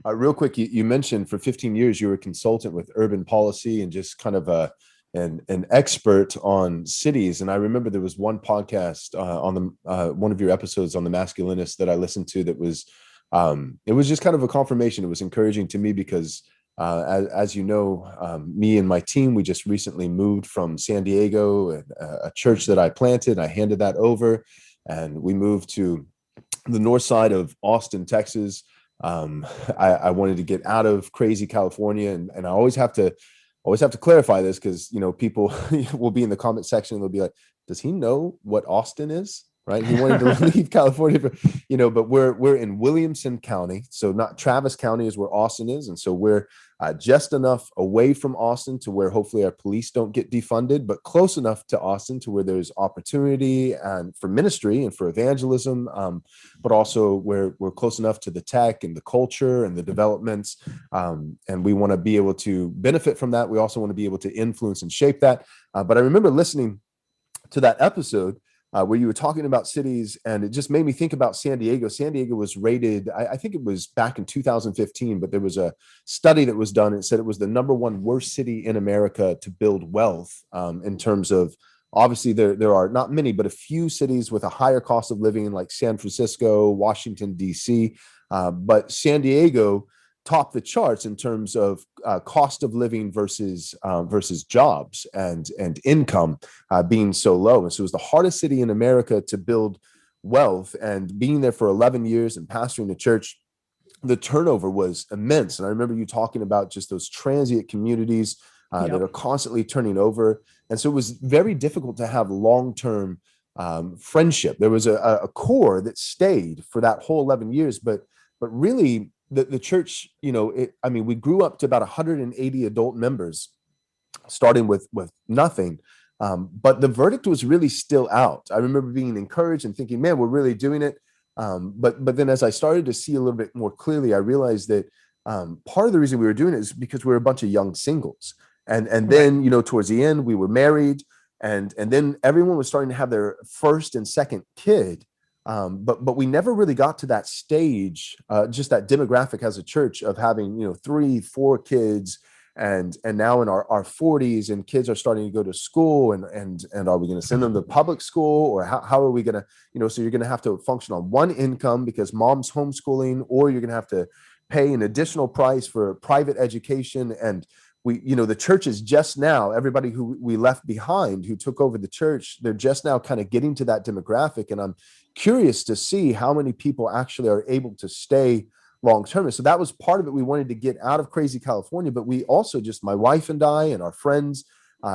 Real quick, you mentioned for 15 years you were a consultant with urban policy and just kind of an expert on cities. And I remember there was one podcast on the one of your episodes on the masculinist that I listened to that was it was just kind of a confirmation. It was encouraging to me because as you know, me and my team, we just recently moved from San Diego, a church that I planted. I handed that over, and we moved to the north side of Austin, Texas. I wanted to get out of crazy California, and I always have to clarify this because people will be in the comment section and they'll be like, "Does he know what Austin is?" Right? He wanted to leave California, but we're in Williamson County, so not Travis County is where Austin is, and so we're just enough away from Austin to where hopefully our police don't get defunded, but close enough to Austin to where there's opportunity and for ministry and for evangelism, but also we're close enough to the tech and the culture and the developments, and we want to be able to benefit from that. We also want to be able to influence and shape that. But I remember listening to that episode where you were talking about cities, and it just made me think about San Diego. San Diego was rated, I think it was back in 2015, but there was a study that was done. It said it was the number one worst city in America to build wealth, in terms of, obviously there are not many, but a few cities with a higher cost of living like San Francisco, Washington, D.C. But San Diego topped the charts in terms of cost of living versus jobs and income being so low. And so it was the hardest city in America to build wealth. And being there for 11 years and pastoring the church, the turnover was immense. And I remember you talking about just those transient communities that are constantly turning over. And so it was very difficult to have long-term friendship. There was a core that stayed for that whole 11 years, but really the church, we grew up to about 180 adult members, starting with nothing. But the verdict was really still out. I remember being encouraged and thinking, man, we're really doing it. But then as I started to see a little bit more clearly, I realized that part of the reason we were doing it is because we were a bunch of young singles. And then, towards the end, we were married, and then everyone was starting to have their first and second kid. But we never really got to that stage, just that demographic as a church of having, 3-4 kids, and now in our 40s, and kids are starting to go to school, and are we going to send them to public school, or how are we going to, so you're going to have to function on one income because mom's homeschooling, or you're going to have to pay an additional price for private education. And the church is just now, everybody who we left behind, who took over the church, they're just now kind of getting to that demographic. And I'm curious to see how many people actually are able to stay long-term. And so that was part of it. We wanted to get out of crazy California, but we also, just my wife and I and our friends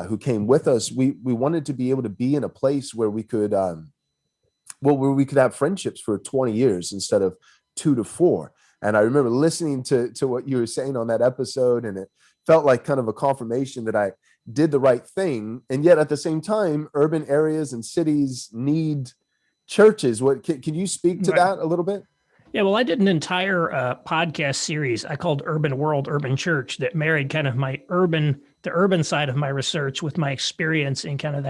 who came with us, we wanted to be able to be in a place where we could, where we could have friendships for 20 years instead of 2 to 4. And I remember listening to what you were saying on that episode, and it felt like kind of a confirmation that I did the right thing. And yet at the same time, urban areas and cities need churches. What can you speak to that a little bit? Yeah, well, I did an entire podcast series I called Urban World, Urban Church, that married kind of the urban side of my research with my experience in kind of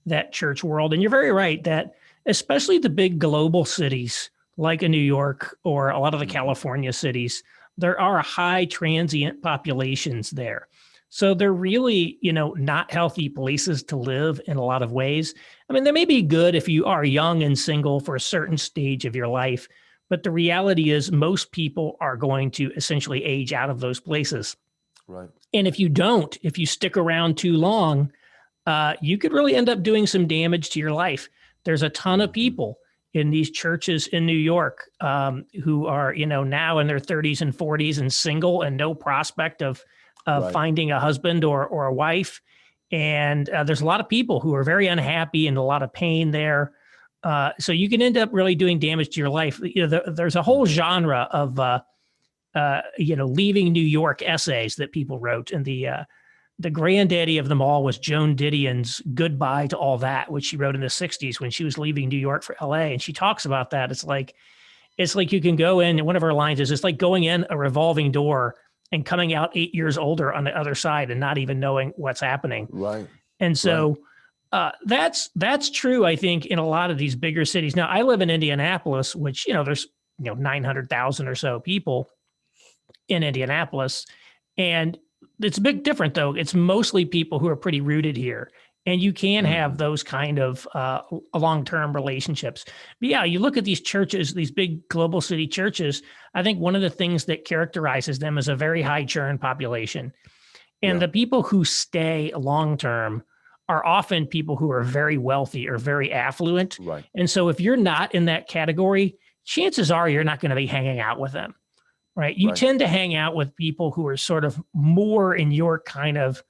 that church world. And you're very right that especially the big global cities like a New York or a lot of the California cities, there are high transient populations there. So they're really, not healthy places to live in a lot of ways. I mean, they may be good if you are young and single for a certain stage of your life, but the reality is most people are going to essentially age out of those places. Right. And if you stick around too long, you could really end up doing some damage to your life. There's a ton of people in these churches in New York who are, now in their 30s and 40s and single and no prospect of Right. finding a husband or a wife. And there's a lot of people who are very unhappy and a lot of pain there. So you can end up really doing damage to your life. There's a whole genre of, leaving New York essays that people wrote. And the granddaddy of them all was Joan Didion's Goodbye to All That, which she wrote in the 60s when she was leaving New York for LA. And she talks about that. It's like you can go in, and one of her lines is, it's like going in a revolving door and coming out 8 years older on the other side and not even knowing what's happening. Right. And so that's true, I think, in a lot of these bigger cities. Now, I live in Indianapolis, which, there's 900,000 or so people. in Indianapolis. And it's a bit different, though. It's mostly people who are pretty rooted here. And you can have those kind of long-term relationships. But yeah, you look at these churches, these big global city churches, I think one of the things that characterizes them is a very high churn population. And the people who stay long-term are often people who are very wealthy or very affluent. Right. And so if you're not in that category, chances are you're not going to be hanging out with them, right? You tend to hang out with people who are sort of more in your kind of,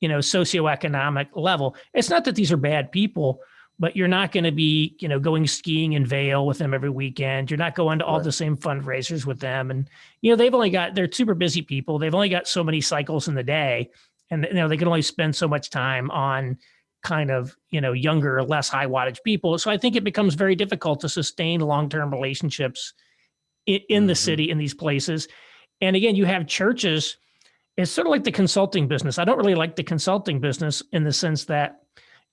socioeconomic level. It's not that they're bad people, but you're not going to be, going skiing in Vail with them every weekend. You're not going to all the same fundraisers with them. And, they're super busy people. They've only got so many cycles in the day. And, they can only spend so much time on kind of, younger, less high wattage people. So I think it becomes very difficult to sustain long-term relationships in the city, in these places. And again, you have churches. It's sort of like the consulting business. I don't really like the consulting business in the sense that,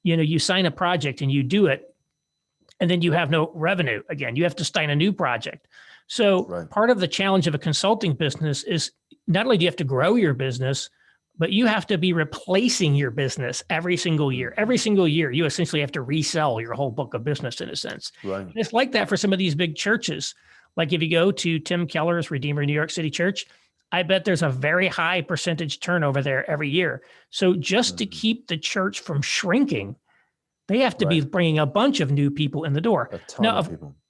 you sign a project and you do it, and then you have no revenue. Again, you have to sign a new project. So part of the challenge of a consulting business is not only do you have to grow your business, but you have to be replacing your business every single year. Every single year, you essentially have to resell your whole book of business in a sense. Right. And it's like that for some of these big churches. Like if you go to Tim Keller's Redeemer New York City Church, I bet there's a very high percentage turnover there every year. So just to keep the church from shrinking, they have to be bringing a bunch of new people in the door. A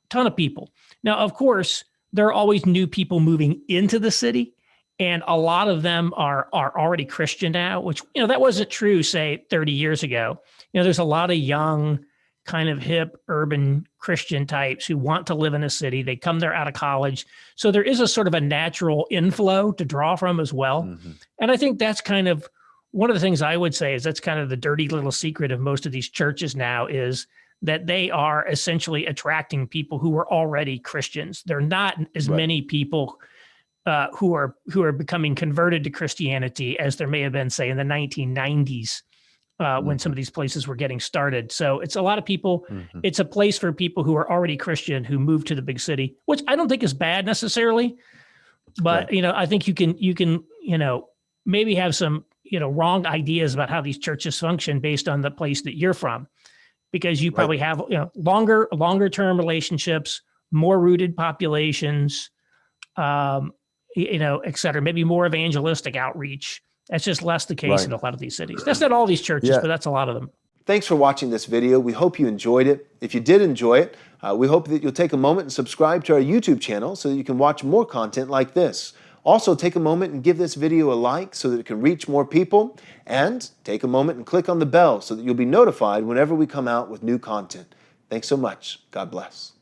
ton of people. Now, of course, there are always new people moving into the city, and a lot of them are already Christian now, which, that wasn't true, say, 30 years ago. There's a lot of young, kind of hip, urban Christian types who want to live in a city. They come there out of college. So there is a sort of a natural inflow to draw from as well. And I think that's kind of one of the things I would say is that's kind of the dirty little secret of most of these churches now is that they are essentially attracting people who are already Christians. They're not as many people who are becoming converted to Christianity as there may have been, say, in the 1990s. When some of these places were getting started. So it's a lot of people. It's a place for people who are already Christian who move to the big city, which I don't think is bad necessarily. But, I think you can, maybe have some, wrong ideas about how these churches function based on the place that you're from, because you probably have, longer term relationships, more rooted populations, et cetera, maybe more evangelistic outreach. That's just less the case in a lot of these cities. That's not all these churches, but that's a lot of them. Thanks for watching this video. We hope you enjoyed it. If you did enjoy it, we hope that you'll take a moment and subscribe to our YouTube channel so that you can watch more content like this. Also, take a moment and give this video a like so that it can reach more people. And take a moment and click on the bell so that you'll be notified whenever we come out with new content. Thanks so much. God bless.